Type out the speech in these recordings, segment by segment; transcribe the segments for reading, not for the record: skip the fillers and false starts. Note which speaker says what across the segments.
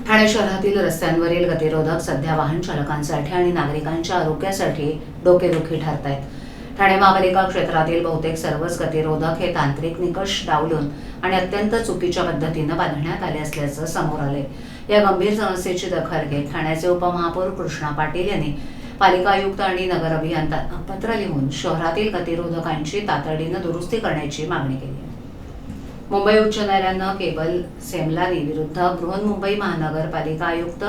Speaker 1: ठाणे शहरातील रस्त्यांवरील गतिरोधक सध्या वाहन चालकांसाठी आणि नागरिकांच्या आरोग्यासाठी डोकेदुखी ठरत आहेत. ठाणे महापालिका क्षेत्रातील बहुतेक सर्वच गतिरोधक हे तांत्रिक निकष डावलून आणि अत्यंत चुकीच्या पद्धतीनं बांधण्यात आले असल्याचं समोर आले. या गंभीर समस्येची दखल घेत ठाण्याचे उपमहापौर कृष्णा पाटील यांनी पालिका आयुक्त आणि नगर अभियंत्यांना पत्र लिहून शहरातील गतिरोधकांची तातडीनं दुरुस्ती करण्याची मागणी केली. मुंबई उच्च न्यायालयानं केबल सेमलानी विरुद्ध बृहन्मुंबई महानगरपालिका आयुक्त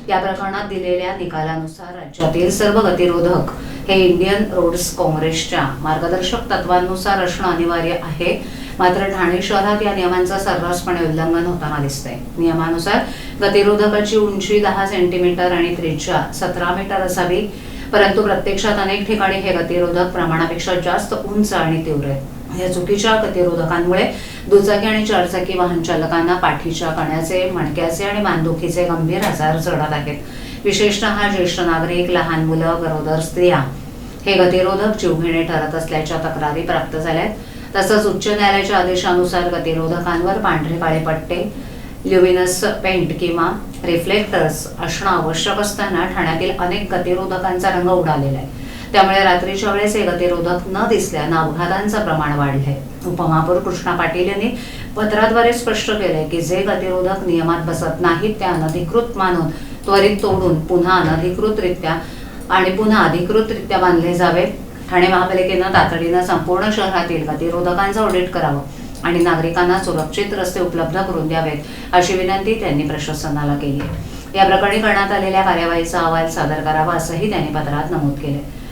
Speaker 1: या प्रकरणात दिलेल्या निकालानुसार राज्यातील सर्व गतिरोधक हे इंडियन रोड्स काँग्रेसच्या मार्गदर्शक तत्वांनुसार असणं अनिवार्य आहे. मात्र ठाणे शहरात या नियमांचं सर्रासपणे उल्लंघन होताना दिसतंय. नियमानुसार गतिरोधकाची उंची 10 सेंटीमीटर आणि त्रिज्या 17 मीटर असावी, परंतु प्रत्यक्षात अनेक ठिकाणी हे गतिरोधक प्रमाणापेक्षा जास्त उंच आणि तीव्र आहेत. या चुकीच्या गतिरोधकांमुळे दुचाकी आणि चारचाकी वाहन चालकांना पाठीच्या कण्याचे, मणक्याचे आणि मानदुखीचे गंभीर आजार जडत आहेत. विशेषतः ज्येष्ठ नागरिक, लहान मुलं, गरोदर स्त्रिया हे गतिरोधक जीवघेणे ठरत असल्याच्या तक्रारी प्राप्त झाल्यात. तसंच उच्च न्यायालयाच्या आदेशानुसार गतिरोधकांवर पांढरे काळे पट्टे, ल्युमिनस पेंट किंवा रिफ्लेक्टर्स असणं आवश्यक असताना ठाण्यातील अनेक गतिरोधकांचा रंग उडालेला आहे. त्यामुळे रात्रीच्या वेळेस हे गतिरोधक न दिसल्यानं अपघातांचं प्रमाण वाढलंय. उपमहापौर कृष्णा पाटील यांनी पत्राद्वारे स्पष्ट केलंय की जे गतिरोधक नियमात बसत नाहीत त्या अनधिकृत मानून त्वरित तोडून पुन्हा अधिकृतरित्या बांधले जावे. ठाणे महापालिकेनं तातडीनं संपूर्ण शहरातील गतिरोधकांचं ऑडिट करावं आणि नागरिकांना सुरक्षित रस्ते उपलब्ध करून द्यावेत अशी विनंती त्यांनी प्रशासनाला केली. या प्रकरणी करण्यात आलेल्या कार्यवाहीचा अहवाल सादर करावा असंही त्यांनी पत्रात नमूद केलं.